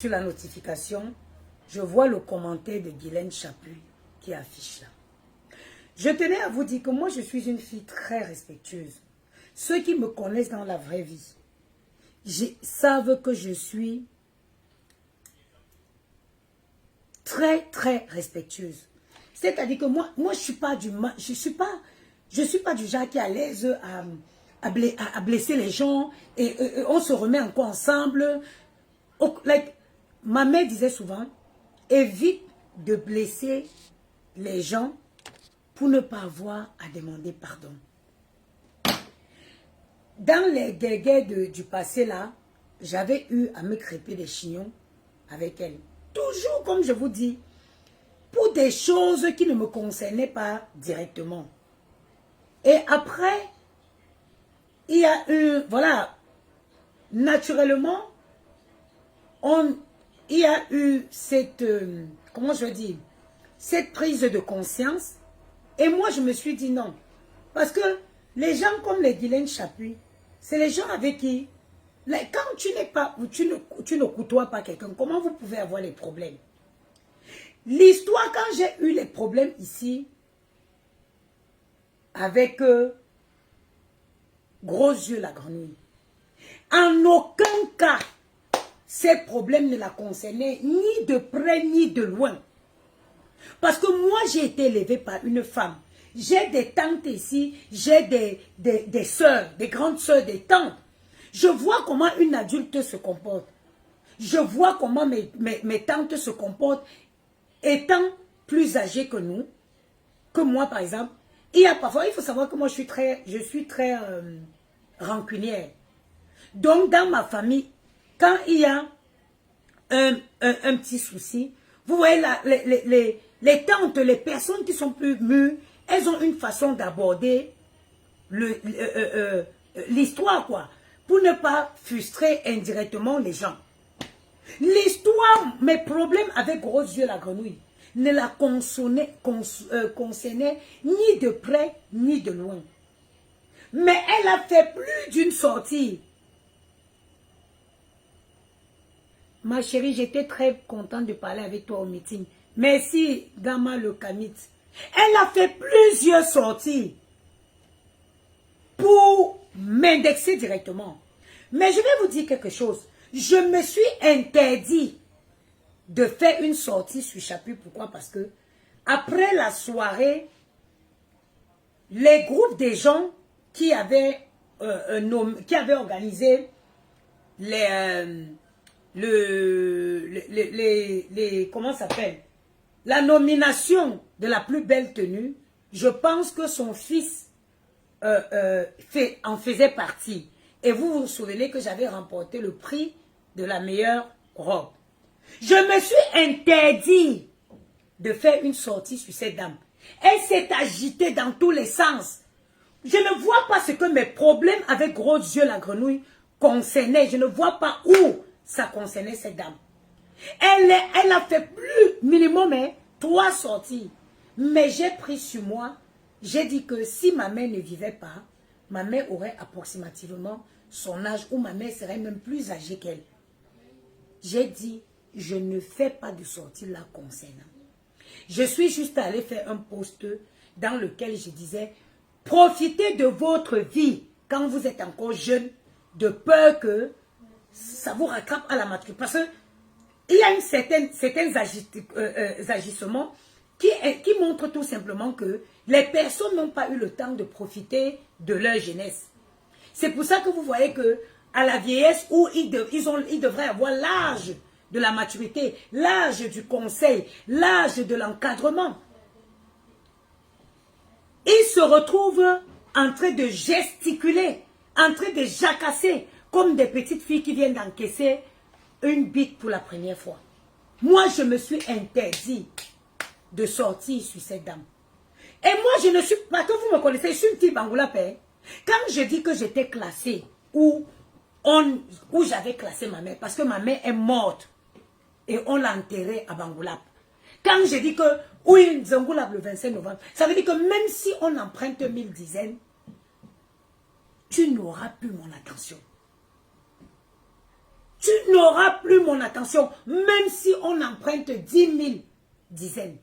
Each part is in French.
Sur la notification, je vois le commentaire de Guylaine Chapuis qui affiche là. Je tenais à vous dire que moi, je suis une fille très respectueuse. Ceux qui me connaissent dans la vraie vie savent que je suis très, très respectueuse. C'est-à-dire que moi, je suis pas du mal, je suis pas du genre qui est à l'aise à blesser les gens et on se remet encore ensemble. Ma mère disait souvent, évite de blesser les gens pour ne pas avoir à demander pardon. Dans les guerres du passé là, j'avais eu à me crêper des chignons avec elle. Toujours, comme je vous dis, pour des choses qui ne me concernaient pas directement. Et après, il y a eu, voilà, naturellement, il y a eu cette, comment je veux dire, cette prise de conscience. Et moi, je me suis dit non. Parce que les gens comme les Guylaine Chapuis, c'est les gens avec qui, quand tu n'es pas, ou tu ne côtoies pas quelqu'un, comment vous pouvez avoir les problèmes? L'histoire, quand j'ai eu les problèmes ici, avec Gros Yeux la grenouille, en aucun cas, ces problèmes ne la concernaient ni de près ni de loin. Parce que moi, j'ai été élevée par une femme. J'ai des tantes ici, j'ai des sœurs, des grandes sœurs, des tantes. Je vois comment une adulte se comporte. Je vois comment mes tantes se comportent étant plus âgées que nous, que moi par exemple. Il y a parfois, il faut savoir que moi je suis très rancunière. Donc dans ma famille, quand il y a un petit souci, vous voyez les tantes, les personnes qui sont plus mûres, elles ont une façon d'aborder l'histoire, quoi, pour ne pas frustrer indirectement les gens. L'histoire, mes problèmes avec Gros Yeux la grenouille, ne la concernait ni de près ni de loin. Mais elle a fait plus d'une sortie. Ma chérie, j'étais très contente de parler avec toi au meeting. Merci, Gama le Kamit. Elle a fait plusieurs sorties pour m'indexer directement. Mais je vais vous dire quelque chose. Je me suis interdit de faire une sortie sur Chapuis. Pourquoi? Parce que après la soirée, les groupes des gens qui avaient organisé comment ça s'appelle, la nomination de la plus belle tenue, je pense que son fils en faisait partie. Et vous vous souvenez que j'avais remporté le prix de la meilleure robe. Je me suis interdit de faire une sortie sur cette dame. Elle s'est agitée dans tous les sens. Je ne vois pas ce que mes problèmes avec Gros Yeux la grenouille concernaient. Je ne vois pas où ça concernait cette dame. Elle a fait plus minimum 3 sorties. Mais j'ai pris sur moi, j'ai dit que si ma mère ne vivait pas, ma mère aurait approximativement son âge, ou ma mère serait même plus âgée qu'elle. J'ai dit, je ne fais pas de sortie là concernant. Je suis juste allée faire un post dans lequel je disais, profitez de votre vie quand vous êtes encore jeune, de peur que ça vous rattrape à la maturité. Parce qu'il y a certains agissements qui montrent tout simplement que les personnes n'ont pas eu le temps de profiter de leur jeunesse. C'est pour ça que vous voyez que à la vieillesse où ils devraient avoir l'âge de la maturité, l'âge du conseil, l'âge de l'encadrement, ils se retrouvent en train de gesticuler, en train de jacasser, comme des petites filles qui viennent d'encaisser une bite pour la première fois. Moi, je me suis interdit de sortir sur cette dame. Et moi, je ne suis pas, que vous me connaissez, je suis une petite Bangoula Père. Quand je dis que j'étais classée, où j'avais classé ma mère, parce que ma mère est morte, et on l'a enterrée à Bangoulap. Quand je dis que, oui, Zangoulap le 25 novembre, ça veut dire que même si on emprunte 1000 dizaines, tu n'auras plus mon attention. tu n'auras plus mon attention, même si on emprunte 10 000 dizaines.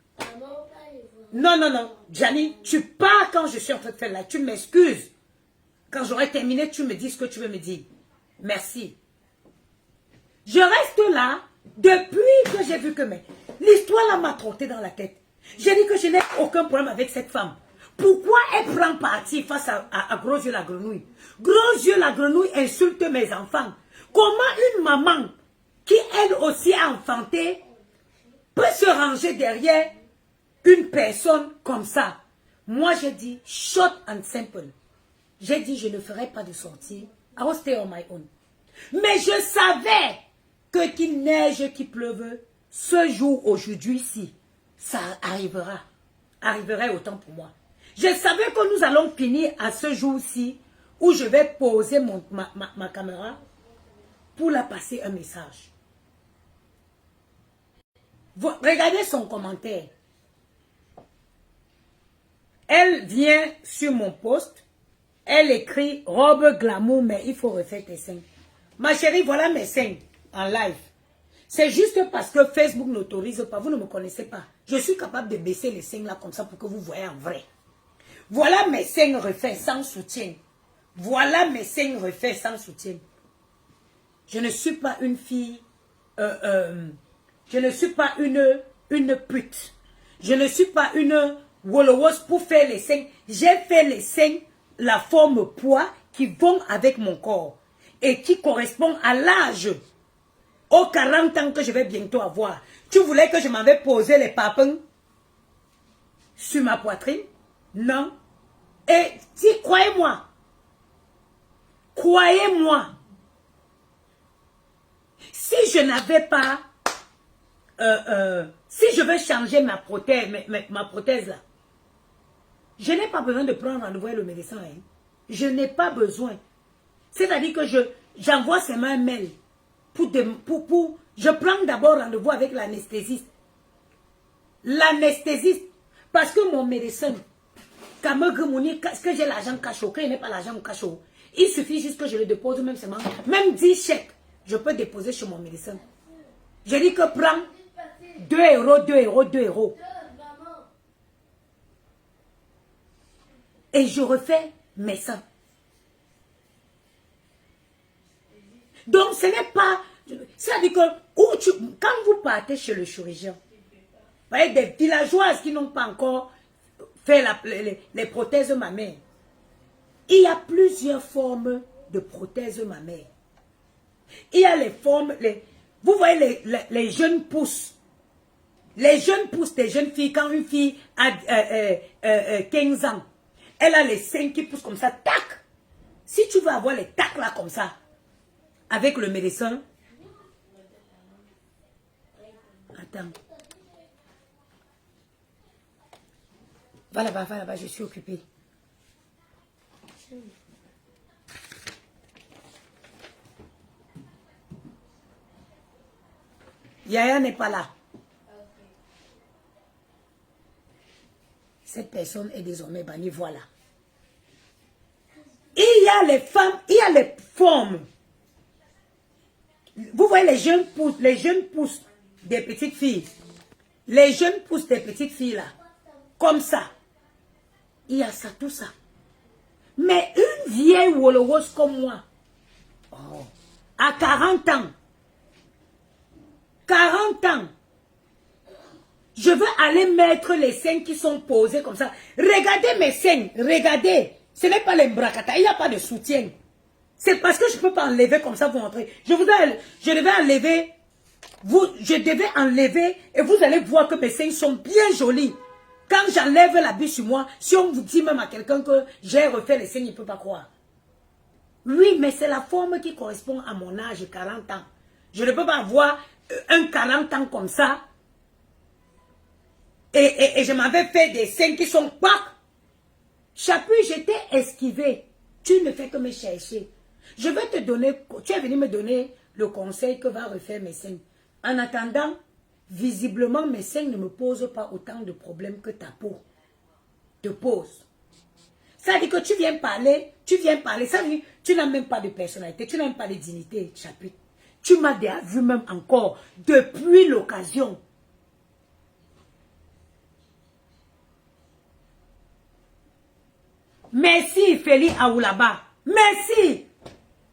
Non, non, non. Gianni, tu pars quand je suis en train de faire là. Tu m'excuses. Quand j'aurai terminé, tu me dis ce que tu veux me dire. Merci. Je reste là depuis que j'ai vu que l'histoire là m'a trotté dans la tête. J'ai dit que je n'ai aucun problème avec cette femme. Pourquoi elle prend parti face à Gros Yeux la grenouille? Gros Yeux la grenouille insulte mes enfants. Comment une maman qui elle aussi a enfanté peut se ranger derrière une personne comme ça? Moi j'ai dit short and simple. J'ai dit je ne ferai pas de sortie. I will stay on my own. Mais je savais que qu'il neige, qu'il pleuve, ce jour aujourd'hui-ci, ça arriverait autant pour moi. Je savais que nous allons finir à ce jour-ci où je vais poser ma caméra pour la passer un message. Regardez son commentaire. Elle vient sur mon post. Elle écrit « Robe glamour, mais il faut refaire tes seins. » Ma chérie, voilà mes seins en live. C'est juste parce que Facebook n'autorise pas. Vous ne me connaissez pas. Je suis capable de baisser les seins là comme ça pour que vous voyez en vrai. Voilà mes seins refaits sans soutien. Voilà mes seins refaits sans soutien. Je ne suis pas une fille. Je ne suis pas une pute. Je ne suis pas une wolowos pour faire les seins. J'ai fait les seins, la forme poids qui vont avec mon corps. Et qui correspond à l'âge. Aux 40 ans que je vais bientôt avoir. Tu voulais que je m'avais posé les papins sur ma poitrine? Non. Et si, croyez-moi, si je n'avais pas, si je veux changer ma prothèse là, je n'ai pas besoin de prendre rendez-vous avec le médecin. Hein. Je n'ai pas besoin. C'est-à-dire que j'envoie seulement un mail. Je prends d'abord rendez-vous avec l'anesthésiste. L'anesthésiste, parce que mon médecin, est-ce que j'ai l'argent cachot? Quand il n'est pas l'argent cachot, il suffit juste que je le dépose même seulement. Même 10 chèques, je peux déposer chez mon médecin. Je dis que prends 2 euros, 2 euros, 2 euros. Et je refais mes seins. Donc ce n'est pas... C'est-à-dire que quand vous partez chez le chirurgien, vous voyez des villageoises qui n'ont pas encore fait les prothèses mammaires. Il y a plusieurs formes de prothèses mammaires. Il y a les formes... vous voyez les jeunes pousses. Les jeunes pousses des jeunes filles, quand une fille a 15 ans, elle a les seins qui poussent comme ça, tac. Si tu veux avoir les tacs là comme ça, avec le médecin, attends. Va là-bas, je suis occupée. Yaya n'est pas là. Cette personne est désormais bannie, voilà. Il y a les femmes, il y a les formes. Vous voyez les jeunes pousses des petites filles. Les jeunes pousses des petites filles là. Comme ça. Il y a ça, tout ça. Mais une vieille wolowos comme moi. Oh, à 40 ans. 40 ans. Je veux aller mettre les seins qui sont posés comme ça. Regardez mes seins. Regardez. Ce n'est pas les bracata. Il n'y a pas de soutien. C'est parce que je ne peux pas enlever comme ça, vous montrez. Je devais enlever. Je devais enlever et vous allez voir que mes seins sont bien jolis. Quand j'enlève l'habit sur moi, si on vous dit même à quelqu'un que j'ai refait les seins, il ne peut pas croire. Oui, mais c'est la forme qui correspond à mon âge, 40 ans. Je ne peux pas avoir un 40 ans comme ça. Et je m'avais fait des seins qui sont pas. Chapuis, j'étais esquivé. Tu ne fais que me chercher. Je vais te donner, tu es venu me donner le conseil que va refaire mes seins. En attendant, visiblement, mes seins ne me posent pas autant de problèmes que ta peau te pose. Ça dit que tu viens parler, ça dit, tu n'as même pas de personnalité, tu n'as même pas de dignité, chapitre. Tu m'as déjà vu même encore depuis l'occasion. Merci Feli Aoulaba. Merci.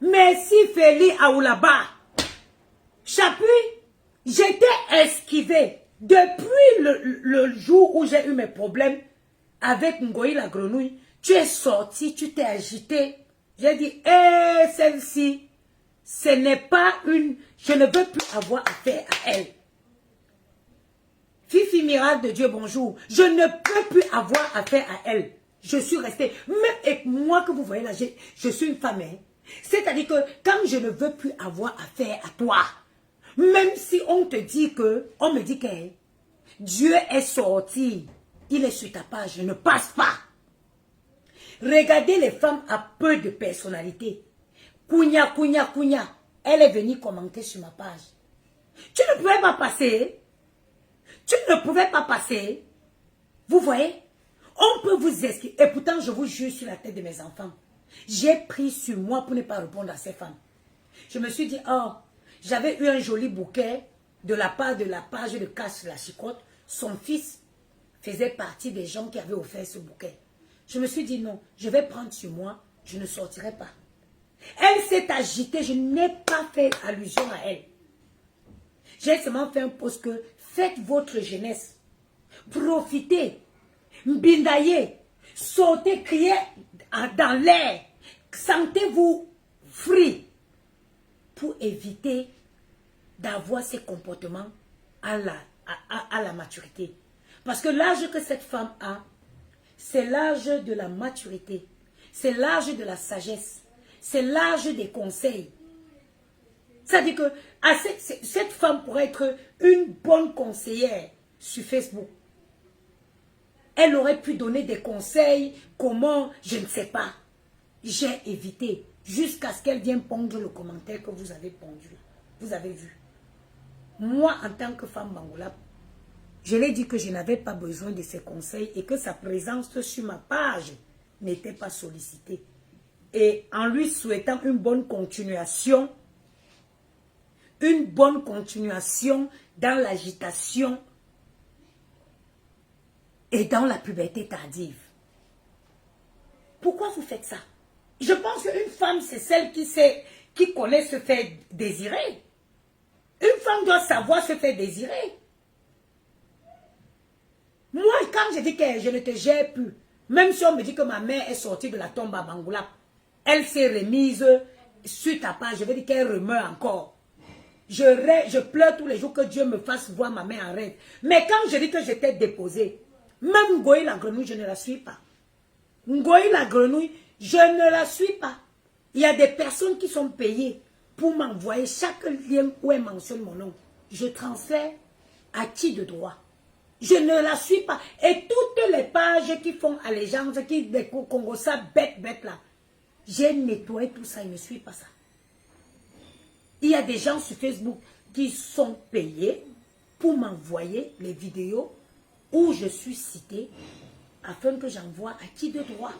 Merci Feli Aoulaba. Chapuis, j'étais esquivé. Depuis le jour où j'ai eu mes problèmes avec Ngoï la grenouille, tu es sorti, tu t'es agité. J'ai dit, celle-ci, ce n'est pas une... Je ne veux plus avoir affaire à elle. Fifi Miracle de Dieu, bonjour. Je ne peux plus avoir affaire à elle. Je suis restée. Même avec moi que vous voyez là, je suis une femme. Hein. C'est-à-dire que quand je ne veux plus avoir affaire à toi, même si on te dit que, on me dit que Dieu est sorti, il est sur ta page, je ne passe pas. Regardez les femmes à peu de personnalité. Kounia, Kounia, Kounia, elle est venue commenter sur ma page. Tu ne pouvais pas passer. Tu ne pouvais pas passer. Vous voyez? On peut vous expliquer. Et pourtant, je vous jure sur la tête de mes enfants. J'ai pris sur moi pour ne pas répondre à ces femmes. Je me suis dit, oh, j'avais eu un joli bouquet de la part de la page de Cache la Chicotte. Son fils faisait partie des gens qui avaient offert ce bouquet. Je me suis dit, non, je vais prendre sur moi, je ne sortirai pas. Elle s'est agitée, je n'ai pas fait allusion à elle. J'ai seulement fait un post que faites votre jeunesse. Profitez, mbindaillez, sautez, criez dans l'air. Sentez-vous free pour éviter d'avoir ces comportements à la maturité. Parce que l'âge que cette femme a, c'est l'âge de la maturité. C'est l'âge de la sagesse. C'est l'âge des conseils. C'est-à-dire que cette femme pourrait être une bonne conseillère sur Facebook. Elle aurait pu donner des conseils, comment, je ne sais pas. J'ai évité jusqu'à ce qu'elle vienne pondre le commentaire que vous avez pondu. Vous avez vu. Moi, en tant que femme bangola, je l'ai dit que je n'avais pas besoin de ses conseils et que sa présence sur ma page n'était pas sollicitée. Et en lui souhaitant une bonne continuation dans l'agitation et dans la puberté tardive. Pourquoi vous faites ça? Je pense qu'une femme, c'est celle qui connaît se faire désirer. Une femme doit savoir se faire désirer. Moi, quand je dis que je ne te gère plus, même si on me dit que ma mère est sortie de la tombe à Bangoula, elle s'est remise sur ta page, je vais dire qu'elle remeurt encore. Je pleure tous les jours que Dieu me fasse voir ma mère en rêve. Mais quand je dis que j'étais déposée, même Ngoï la grenouille, je ne la suis pas. Ngoï la grenouille, je ne la suis pas. Il y a des personnes qui sont payées pour m'envoyer chaque lien où elle mentionne mon nom. Je transfère à qui de droit. Je ne la suis pas. Et toutes les pages qui font allégeance, qui des Congo ça bête là, j'ai nettoyé tout ça, je ne suis pas ça. Il y a des gens sur Facebook qui sont payés pour m'envoyer les vidéos où je suis citée afin que j'envoie à qui de droit.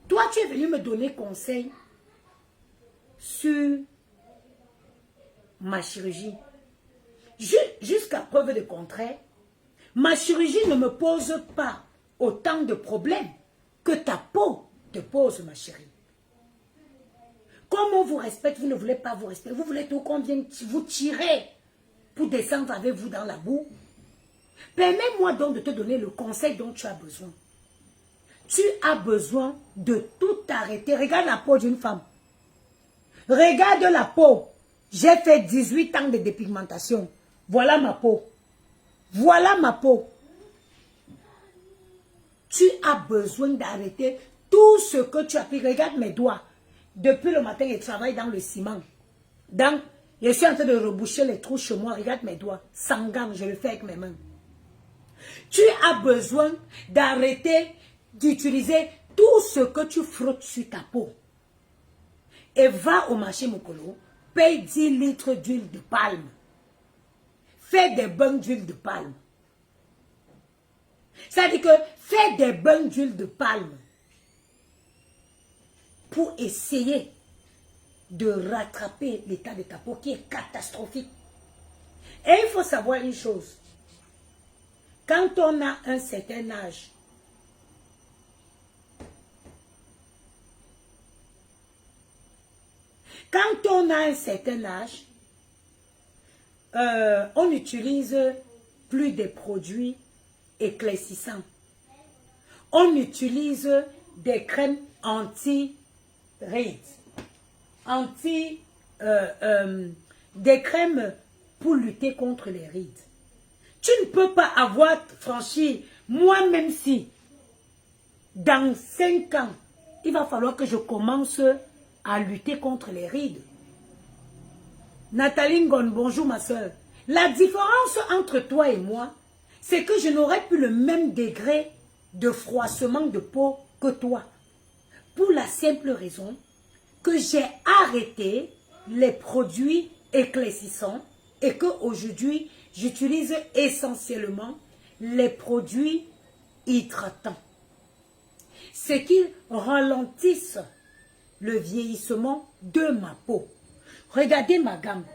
Toi, tu es venu me donner conseil sur ma chirurgie. Jusqu'à preuve de contraire, ma chirurgie ne me pose pas autant de problèmes que ta peau te pose, ma chérie. Comme on vous respecte, vous ne voulez pas vous respecter. Vous voulez tout qu'on vienne vous tirer pour descendre avec vous dans la boue. Permets-moi donc de te donner le conseil dont tu as besoin. Tu as besoin de tout arrêter. Regarde la peau d'une femme. Regarde la peau. J'ai fait 18 ans de dépigmentation. Voilà ma peau. Voilà ma peau. Tu as besoin d'arrêter tout ce que tu as pris. Regarde mes doigts. Depuis le matin, je travaille dans le ciment. Je suis en train de reboucher les trous chez moi. Regarde mes doigts. Sans gants, je le fais avec mes mains. Tu as besoin d'arrêter d'utiliser tout ce que tu frottes sur ta peau. Et va au marché Mokolo, paye 10 litres d'huile de palme. Fais des bains d'huile de palme. Ça veut dire que fais des bains d'huile de palme. pour essayer de rattraper l'état de ta peau qui est catastrophique. Et il faut savoir une chose. Quand on a un certain âge, on n'utilise plus des produits éclaircissants. On utilise des crèmes anti-rides, des crèmes pour lutter contre les rides. Tu ne peux pas avoir franchi, moi même si, dans 5 ans, il va falloir que je commence à lutter contre les rides. Nathalie Ngon, bonjour ma soeur. La différence entre toi et moi, c'est que je n'aurai plus le même degré de froissement de peau que toi. Pour la simple raison que j'ai arrêté les produits éclaircissants et qu'aujourd'hui, j'utilise essentiellement les produits hydratants. C'est qu'ils ralentissent le vieillissement de ma peau. Regardez ma gamme.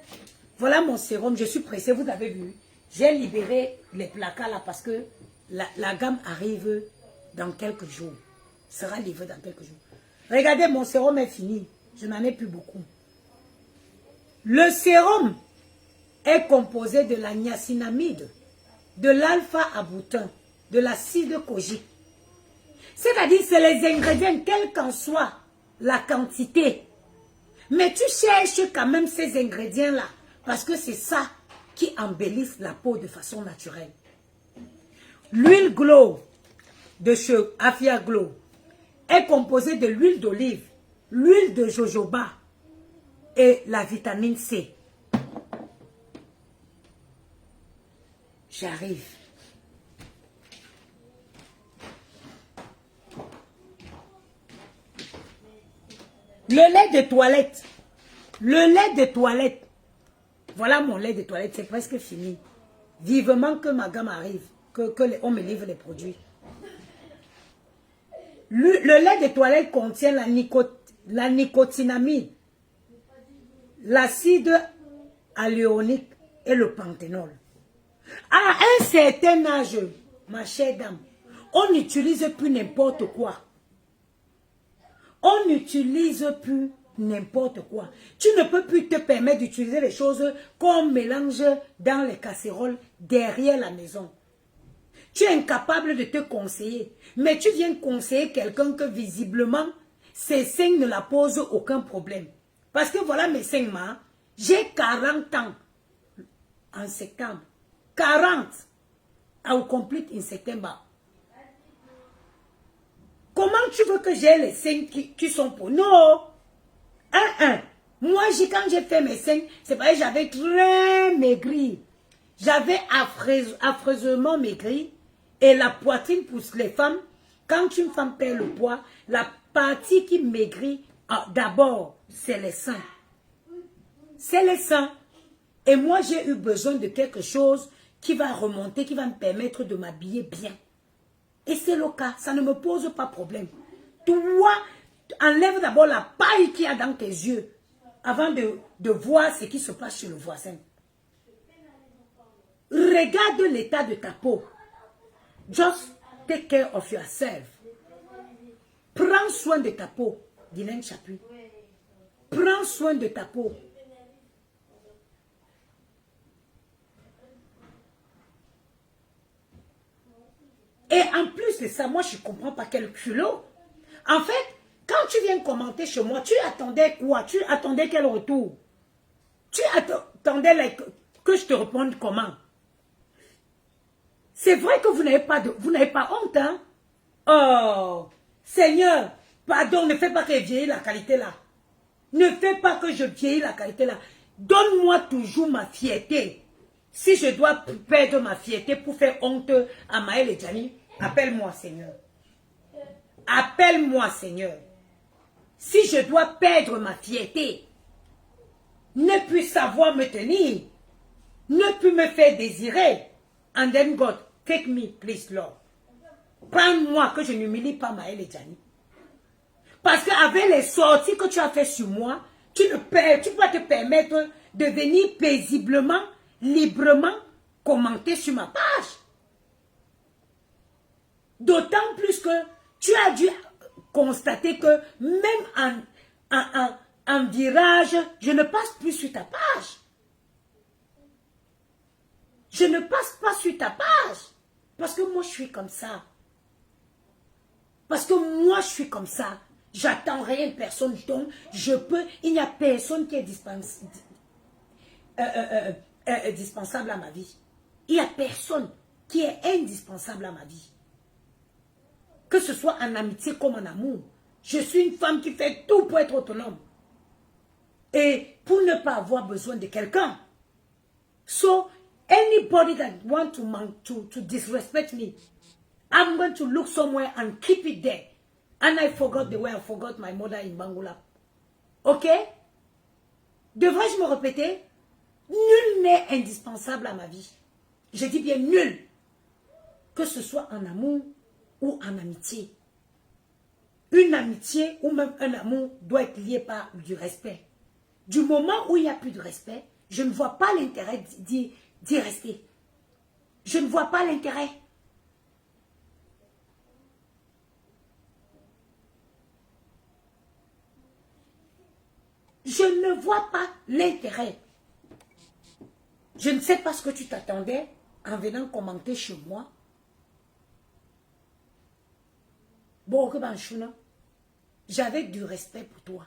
Voilà mon sérum. Je suis pressée, vous avez vu. J'ai libéré les placards là parce que la gamme arrive dans quelques jours. Sera livrée dans quelques jours. Regardez, mon sérum est fini. Je n'en ai plus beaucoup. Le sérum est composé de la niacinamide, de l'alpha-aboutin, de l'acide kojique. C'est-à-dire, c'est les ingrédients, quelle qu'en soit la quantité. Mais tu cherches quand même ces ingrédients-là, parce que c'est ça qui embellissent la peau de façon naturelle. L'huile Glow de chez Afia Glow est composée de l'huile d'olive, l'huile de jojoba et la vitamine C. J'arrive. Le lait de toilette. Le lait de toilette. Voilà mon lait de toilette, c'est presque fini. Vivement que ma gamme arrive, on me livre les produits. Le lait de toilette contient la nicotinamide, l'acide hyaluronique et le panthénol. À un certain âge, ma chère dame, on n'utilise plus n'importe quoi. On n'utilise plus n'importe quoi. Tu ne peux plus te permettre d'utiliser les choses qu'on mélange dans les casseroles derrière la maison. Tu es incapable de te conseiller. Mais tu viens conseiller quelqu'un que visiblement, ses seins ne la posent aucun problème. Parce que voilà mes seins, j'ai 40 ans en septembre. 40. I will complete in September. Comment tu veux que j'ai les seins qui sont pour... Non. Moi, quand j'ai fait mes seins, c'est parce que j'avais très maigri. J'avais affreusement maigri. Et la poitrine pour les femmes, quand une femme perd le poids, la partie qui maigrit, d'abord, c'est les seins. C'est les seins. Et moi, j'ai eu besoin de quelque chose qui va remonter, qui va me permettre de m'habiller bien. Et c'est le cas, ça ne me pose pas problème. Toi, enlève d'abord la paille qu'il y a dans tes yeux avant de voir ce qui se passe chez le voisin. Regarde l'état de ta peau. Just take care of yourself. Prends soin de ta peau, Dylan Chapuis. Prends soin de ta peau. Et en plus de ça, moi je ne comprends pas quel culot. En fait, quand tu viens commenter chez moi, tu attendais quoi? Tu attendais quel retour? Tu attendais que je te réponde comment? C'est vrai que vous n'avez pas honte, hein? Oh, Seigneur, pardon, ne fais pas que je vieillis la qualité là. Ne fais pas que je vieillis la qualité là. Donne-moi toujours ma fierté. Si je dois perdre ma fierté pour faire honte à Maël et Djani, appelle-moi, Seigneur. Appelle-moi, Seigneur. Si je dois perdre ma fierté, ne plus savoir me tenir, ne plus me faire désirer, and then God, take me, please, Lord. Prends-moi que je n'humilie pas Maël et Djani. Parce qu'avec les sorties que tu as fait sur moi, tu peux te permettre de venir paisiblement, librement commenter sur ma page. D'autant plus que tu as dû constater que même en virage, je ne passe plus sur ta page. Je ne passe pas sur ta page. Parce que moi, je suis comme ça. Parce que moi, je suis comme ça. J'attends rien de personne. Donc, je peux... Il n'y a personne qui est indispensable à ma vie. Il n'y a personne qui est indispensable à ma vie. Que ce soit en amitié comme en amour. Je suis une femme qui fait tout pour être autonome. Et pour ne pas avoir besoin de quelqu'un. So, anybody that wants to disrespect me, I'm going to look somewhere and keep it there. And I forgot the way I forgot my mother in Bangula. Ok? Devrais-je me répéter? Nul n'est indispensable à ma vie. Je dis bien nul. Que ce soit en amour ou en amitié. Une amitié ou même un amour doit être lié par du respect. Du moment où il n'y a plus de respect, je ne vois pas l'intérêt d'y rester. Je ne vois pas l'intérêt. Je ne vois pas l'intérêt. Je ne sais pas ce que tu t'attendais en venant commenter chez moi. Bon, j'avais du respect pour toi.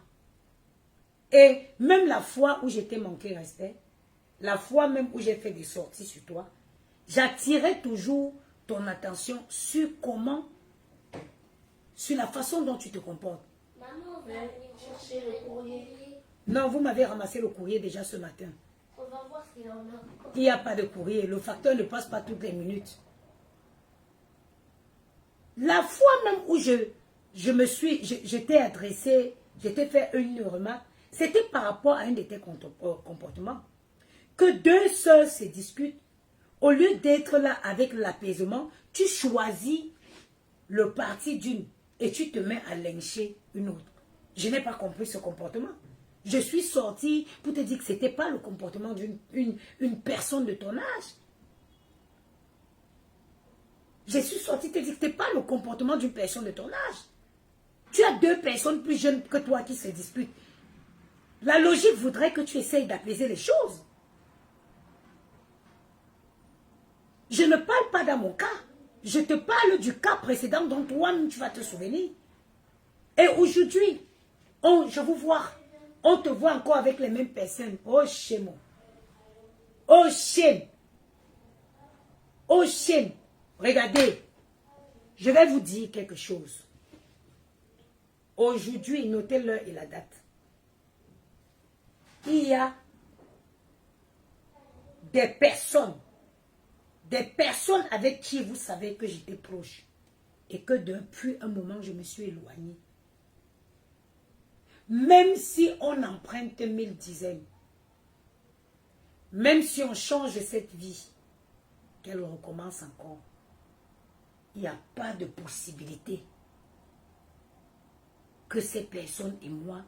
Et même la fois où j'étais manqué respect, la fois même où j'ai fait des sorties sur toi, j'attirais toujours ton attention sur comment, sur la façon dont tu te comportes. Maman, on va aller chercher le courrier. Non, vous m'avez ramassé le courrier déjà ce matin. On va voir s'il y en a. Il n'y a pas de courrier. Le facteur ne passe pas toutes les minutes. La fois même où je t'ai adressé, je t'ai fait une remarque, c'était par rapport à un de tes comportements. Que deux sœurs se discutent, au lieu d'être là avec l'apaisement, tu choisis le parti d'une et tu te mets à lyncher une autre. Je n'ai pas compris ce comportement. Je suis sortie pour te dire que ce n'était pas le comportement d'une personne de ton âge. Je suis sortie te dire que ce n'était pas le comportement d'une personne de ton âge. Tu as deux personnes plus jeunes que toi qui se disputent. La logique voudrait que tu essayes d'apaiser les choses. Je ne parle pas dans mon cas. Je te parle du cas précédent dont toi-même tu vas te souvenir. Et aujourd'hui, je vous vois, on te voit encore avec les mêmes personnes. Oh, shame. Oh, shame. Oh, shame. Regardez, je vais vous dire quelque chose. Aujourd'hui, notez l'heure et la date. Il y a des personnes avec qui vous savez que j'étais proche et que depuis un moment, je me suis éloignée. Même si on emprunte 1000 dizaines, même si on change cette vie, qu'elle recommence encore, il n'y a pas de possibilité que ces personnes et moi,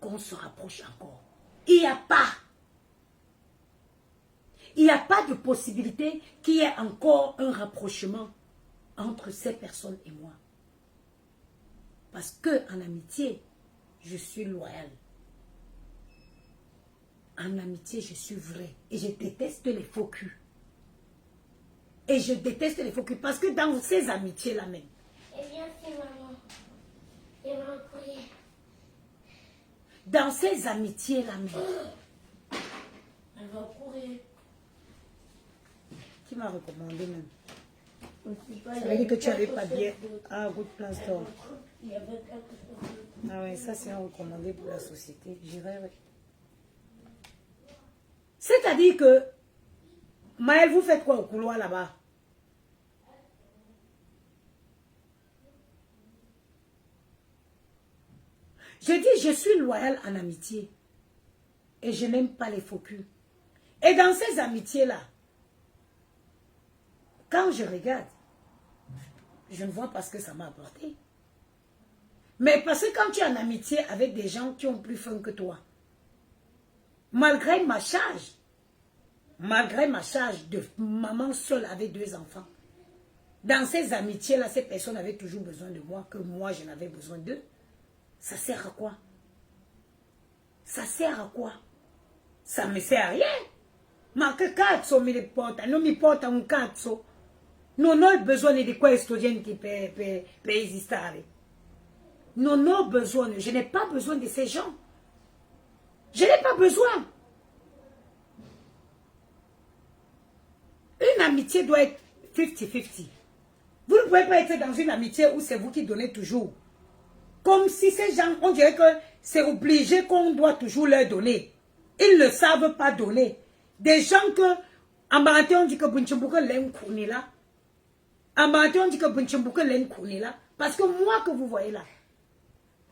qu'on se rapproche encore. Il n'y a pas. Il n'y a pas de possibilité qu'il y ait encore un rapprochement entre ces personnes et moi. Parce que en amitié, je suis loyale. En amitié, je suis vraie. Et je déteste les faux culs. Et je déteste les faux culs. Parce que dans ces amitiés-là même. Eh bien, c'est maman. Il y a un courrier. Dans ces amitiés-là même. Elle va courir. Qui m'a recommandé même? Ça Ça veut dire que tu n'avais pas bien. Ah, good plan store. Il y avait quelque chose. Ah oui, ça c'est un recommandé pour la société. J'irai, oui. C'est-à-dire que, Maël, vous faites quoi au couloir là-bas? Je dis, je suis loyale en amitié. Et je n'aime pas les faux culs. Et dans ces amitiés-là, quand je regarde, je ne vois pas ce que ça m'a apporté. Mais parce que quand tu es en amitié avec des gens qui ont plus faim que toi, malgré ma charge de maman seule avec 2 enfants, dans ces amitiés-là, ces personnes avaient toujours besoin de moi, que moi, je n'avais besoin d'eux. Ça sert à quoi? Ça sert à quoi? Ça ne me sert à rien. Ma que cazzo mi porta, non mi porta un cazzo. Non ho bisogno di quei studenti per esistere. Non ho besoin, je n'ai pas besoin de ces gens. Je n'ai pas besoin. Une amitié doit être 50-50. Vous ne pouvez pas être dans une amitié où c'est vous qui donnez toujours. Comme si ces gens, on dirait que c'est obligé qu'on doit toujours leur donner. Ils ne savent pas donner. Des gens que, en Banté, on dit que Bunchimbuka l'aime là. En Banté, on dit que Bunchimbuka l'aime là. Parce que moi que vous voyez là,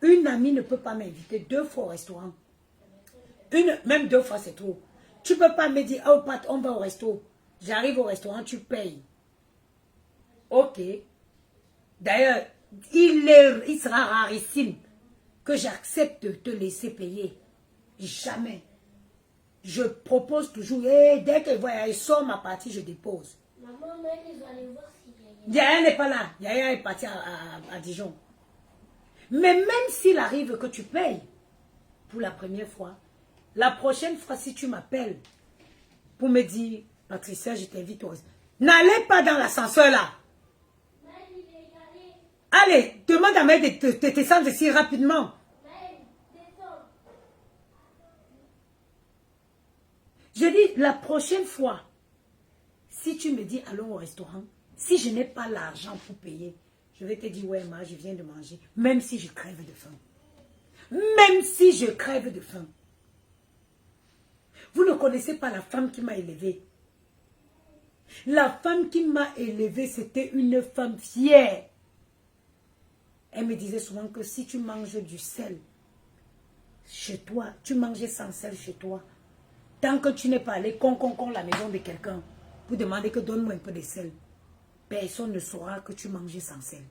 une amie ne peut pas m'inviter 2 fois au restaurant. Même 2 fois, c'est trop. Tu ne peux pas me dire, oh Pat, on va au resto. J'arrive au restaurant, tu payes. Ok. D'ailleurs, il sera rarissime que j'accepte de te laisser payer. Jamais. Je propose toujours, dès qu'elle voit, elle sort ma partie, je dépose. Maman, même ils vont aller voir si Yaya n'est pas là. Yaya est parti à Dijon. Mais même s'il arrive que tu payes pour la première fois, la prochaine fois, si tu m'appelles pour me dire, Patricia, je t'invite au restaurant. N'allez pas dans l'ascenseur là. Allez, demande à Maëlle de descendre ici rapidement. Je dis, la prochaine fois, si tu me dis allons au restaurant, si je n'ai pas l'argent pour payer, je vais te dire, ouais, ma, je viens de manger, même si je crève de faim. Même si je crève de faim. Vous ne connaissez pas la femme qui m'a élevée. La femme qui m'a élevée, c'était une femme fière. Elle me disait souvent que si tu manges du sel chez toi, tu manges sans sel chez toi, tant que tu n'es pas allé con la maison de quelqu'un pour demander que donne-moi un peu de sel, personne ne saura que tu manges sans sel.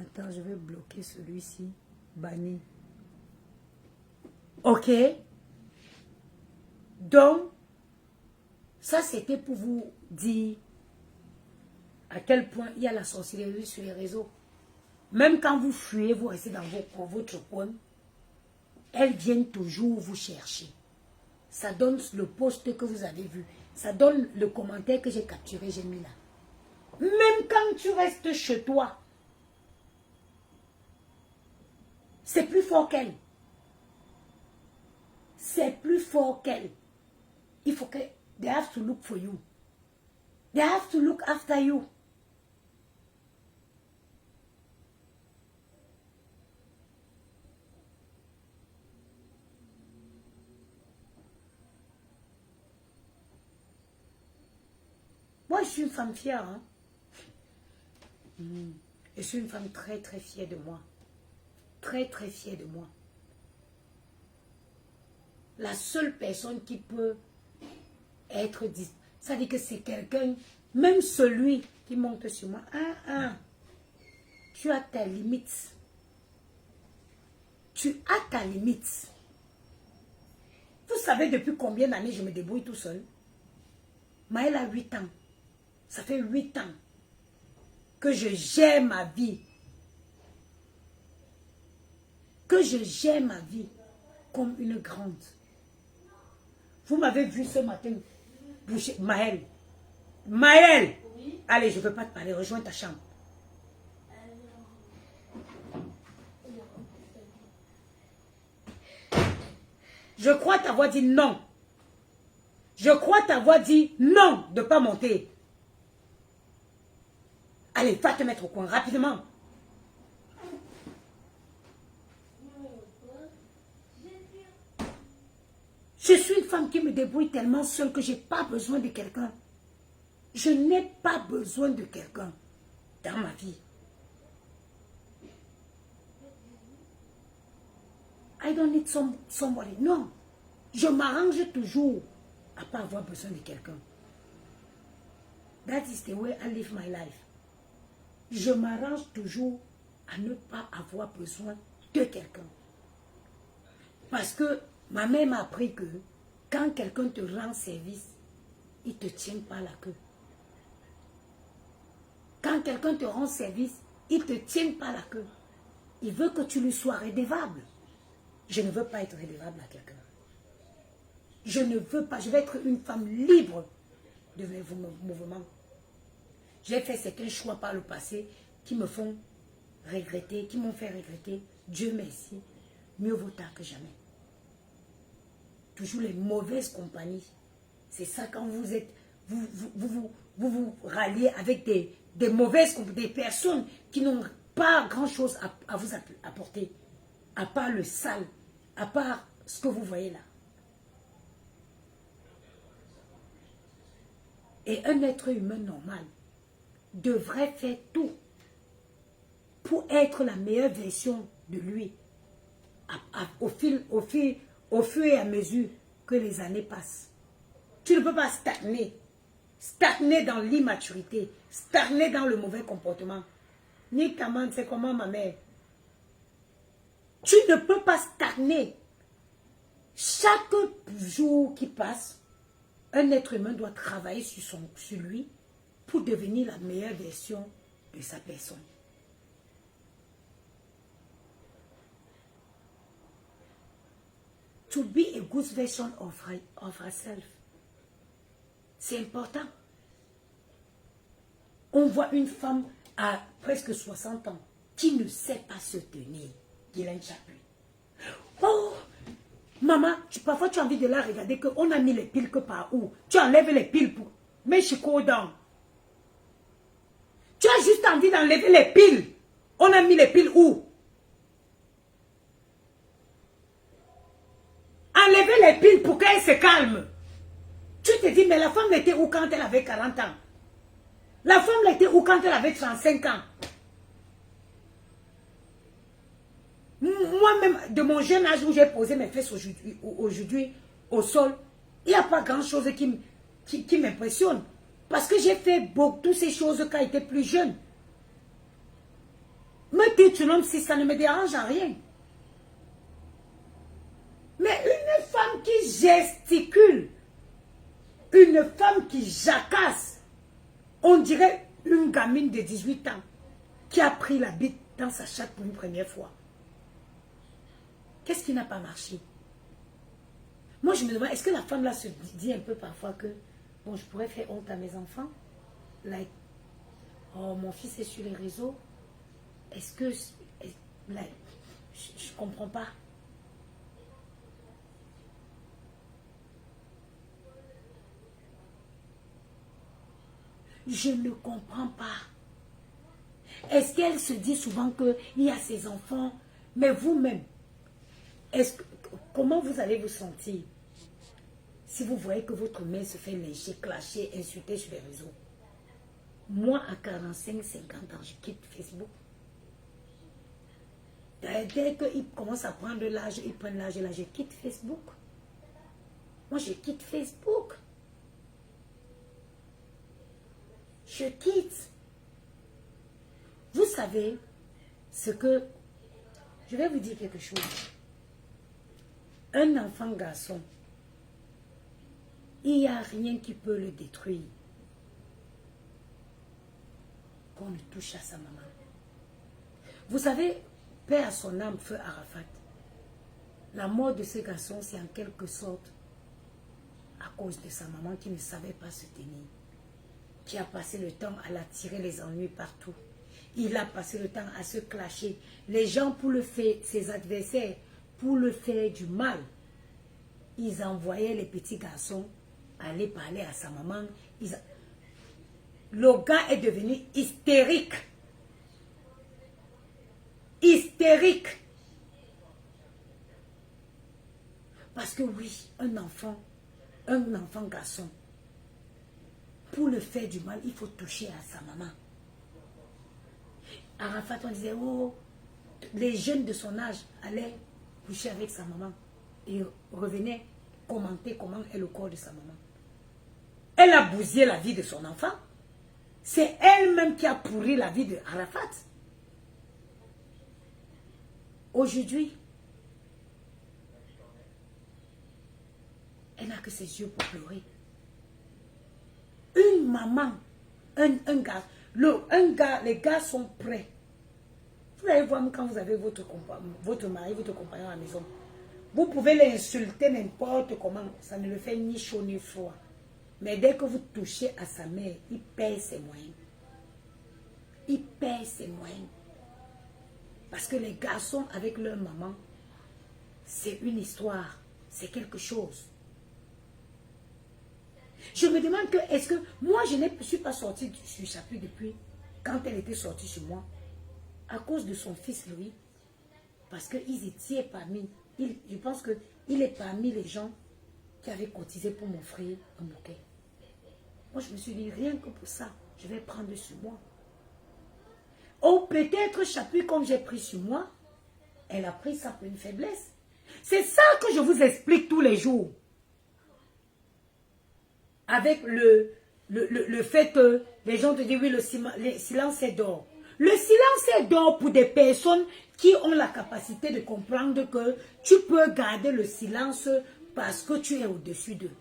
Attends, je vais bloquer celui-ci. Banni. Ok. Donc, ça c'était pour vous dire à quel point il y a la sorcellerie sur les réseaux. Même quand vous fuyez, vous restez dans votre coin, elles viennent toujours vous chercher. Ça donne le post que vous avez vu. Ça donne le commentaire que j'ai capturé, j'ai mis là. Même quand tu restes chez toi, c'est plus fort qu'elle. C'est plus fort qu'elle. Il faut que... They have to look for you. They have to look after you. Moi, je suis une femme fière. Hein? Je suis une femme très, très fière de moi. Très, très fière de moi. La seule personne qui peut être... Ça dit que c'est quelqu'un, même celui qui monte sur moi. Tu as ta limite. Tu as ta limite. Vous savez depuis combien d'années je me débrouille tout seul? Maëlle a 8 ans. Ça fait 8 ans que je gère ma vie. Que je gère ma vie comme une grande. Vous m'avez vu ce matin boucher. Maëlle. Maëlle. Oui? Allez, je ne veux pas te parler. Rejoins ta chambre. Je crois t'avoir dit non. Je crois t'avoir dit non de ne pas monter. Allez, va te mettre au coin rapidement. Je suis une femme qui me débrouille tellement seule que je n'ai pas besoin de quelqu'un. Je n'ai pas besoin de quelqu'un dans ma vie. I don't need somebody. Non. Je m'arrange toujours à pas avoir besoin de quelqu'un. That is the way I live my life. Je m'arrange toujours à ne pas avoir besoin de quelqu'un. Parce que ma mère m'a appris que quand quelqu'un te rend service, il ne te tient pas la queue. Quand quelqu'un te rend service, il ne te tient pas la queue. Il veut que tu lui sois redevable. Je ne veux pas être redevable à quelqu'un. Je ne veux pas, je veux être une femme libre de mes mouvements. J'ai fait certains choix par le passé qui me font regretter, qui m'ont fait regretter. Dieu merci, mieux vaut tard que jamais. Toujours les mauvaises compagnies. C'est ça quand vous êtes, vous ralliez avec des mauvaises compagnies, des personnes qui n'ont pas grand-chose à vous apporter, à part le sale, à part ce que vous voyez là. Et un être humain normal devrait faire tout pour être la meilleure version de lui au fur et à mesure que les années passent. Tu ne peux pas stagner. Stagner dans l'immaturité. Stagner dans le mauvais comportement. Ni Kaman, c'est comment ma mère. Tu ne peux pas stagner. Chaque jour qui passe, un être humain doit travailler sur lui pour devenir la meilleure version de sa personne. To be a good version of herself. C'est important. On voit une femme à presque 60 ans qui ne sait pas se tenir. Guylaine Chapuis. Oh, maman, parfois tu as envie de la regarder qu'on a mis les piles que par où. Tu enlèves les piles pour... Mais je suis dedans. Tu as juste envie d'enlever les piles. On a mis les piles où? Enlever les piles pour qu'elle se calme. Tu te dis, mais la femme était où quand elle avait 40 ans? La femme était où quand elle avait 35 ans? Moi-même, de mon jeune âge où j'ai posé mes fesses aujourd'hui au sol, il n'y a pas grand-chose qui m'impressionne. Parce que j'ai fait toutes ces choses quand j'étais plus jeune. Me dire tu nommes si ça ne me dérange en rien. Mais une femme qui gesticule, une femme qui jacasse, on dirait une gamine de 18 ans qui a pris la bite dans sa chatte pour une première fois. Qu'est-ce qui n'a pas marché? Moi, je me demande, est-ce que la femme là se dit un peu parfois que, bon, je pourrais faire honte à mes enfants? Like, oh, mon fils est sur les réseaux. Est-ce que, like, je ne comprends pas. Je ne comprends pas. Est-ce qu'elle se dit souvent qu'il y a ses enfants, mais vous-même, comment vous allez vous sentir si vous voyez que votre mère se fait lécher, clasher, insulter sur les réseaux? Moi, à 45-50 ans, je quitte Facebook. Dès qu'ils commencent à prendre l'âge, ils prennent l'âge, là, je quitte Facebook. Moi, je quitte Facebook. Je quitte. Vous savez ce que... Je vais vous dire quelque chose. Un enfant garçon, il n'y a rien qui peut le détruire. Qu'on ne touche à sa maman. Vous savez, paix à son âme, feu Arafat. La mort de ce garçon, c'est en quelque sorte à cause de sa maman qui ne savait pas se tenir. Qui a passé le temps à l'attirer les ennuis partout. Il a passé le temps à se clasher. Les gens, pour le faire, ses adversaires, pour le faire du mal, ils envoyaient les petits garçons aller parler à sa maman. Le gars est devenu hystérique. Hystérique. Parce que oui, un enfant garçon, pour le faire du mal, il faut toucher à sa maman. Arafat, on disait, oh, les jeunes de son âge allaient coucher avec sa maman et revenaient commenter comment est le corps de sa maman. Elle a bousillé la vie de son enfant. C'est elle-même qui a pourri la vie de Arafat. Aujourd'hui, elle n'a que ses yeux pour pleurer. Une maman, un gars, les gars sont prêts. Vous allez voir quand vous avez votre mari, votre compagnon à la maison. Vous pouvez l'insulter n'importe comment. Ça ne le fait ni chaud ni froid. Mais dès que vous touchez à sa mère, il perd ses moyens. Il perd ses moyens. Parce que les garçons avec leur maman, c'est une histoire. C'est quelque chose. Je me demande que, est-ce que, moi je ne suis pas sortie du chapitre depuis quand elle était sortie chez moi. À cause de son fils Louis. Parce qu'ils étaient parmi, je pense qu'il est parmi les gens qui avaient cotisé pour m'offrir un bouquet. Moi je me suis dit, rien que pour ça, je vais prendre sur moi. Ou peut-être chapitre comme j'ai pris sur moi, elle a pris ça pour une faiblesse. C'est ça que je vous explique tous les jours. Avec le fait que les gens te disent, oui, le silence est d'or. Le silence est d'or pour des personnes qui ont la capacité de comprendre que tu peux garder le silence parce que tu es au-dessus d'eux.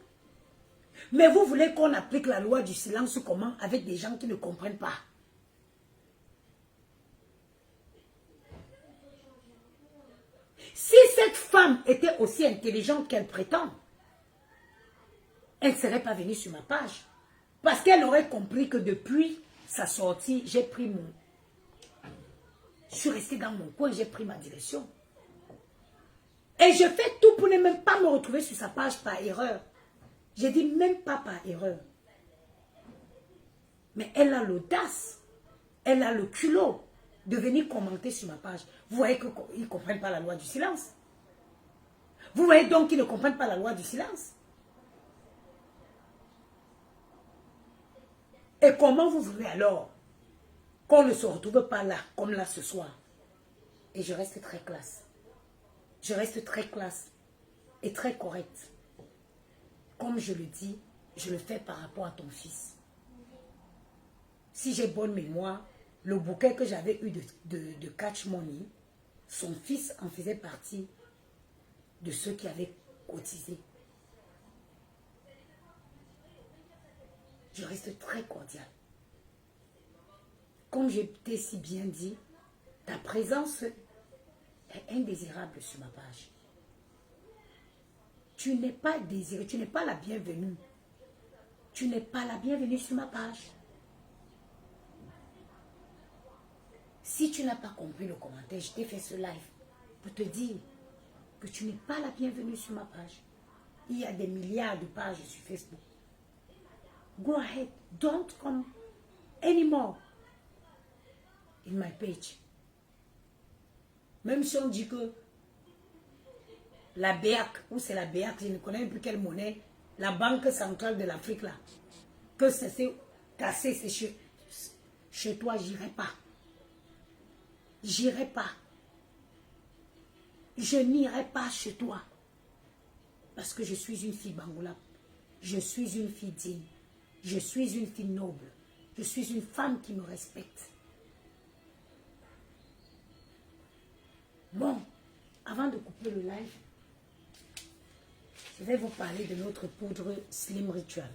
Mais vous voulez qu'on applique la loi du silence comment avec des gens qui ne comprennent pas? Si cette femme était aussi intelligente qu'elle prétend, elle ne serait pas venue sur ma page. Parce qu'elle aurait compris que depuis sa sortie, j'ai pris mon... Je suis restée dans mon coin, j'ai pris ma direction. Et je fais tout pour ne même pas me retrouver sur sa page par erreur. J'ai dit même pas par erreur. Mais elle a l'audace, elle a le culot de venir commenter sur ma page. Vous voyez qu'ils ne comprennent pas la loi du silence. Vous voyez donc qu'ils ne comprennent pas la loi du silence. Et comment vous voulez alors qu'on ne se retrouve pas là, comme là ce soir? Et je reste très classe. Je reste très classe et très correcte. Comme je le dis, je le fais par rapport à ton fils. Si j'ai bonne mémoire, le bouquet que j'avais eu de Catch Money, son fils en faisait partie de ceux qui avaient cotisé. Je reste très cordiale. Comme je t'ai si bien dit, ta présence est indésirable sur ma page. Tu n'es pas désiré, tu n'es pas la bienvenue. Tu n'es pas la bienvenue sur ma page. Si tu n'as pas compris le commentaire, je t'ai fait ce live pour te dire que tu n'es pas la bienvenue sur ma page. Il y a des milliards de pages sur Facebook. Go ahead, don't come anymore in my page. Même si on dit que la BEAC, ou c'est la BEAC, je ne connais plus quelle monnaie, la Banque centrale de l'Afrique là, que ça s'est cassé, c'est chez toi, j'irai pas. J'irai pas. Je n'irai pas chez toi. Parce que je suis une fille bangoula. Je suis une fille digne. Je suis une fille noble. Je suis une femme qui me respecte. Bon, avant de couper le live, je vais vous parler de notre poudre Slim Ritual.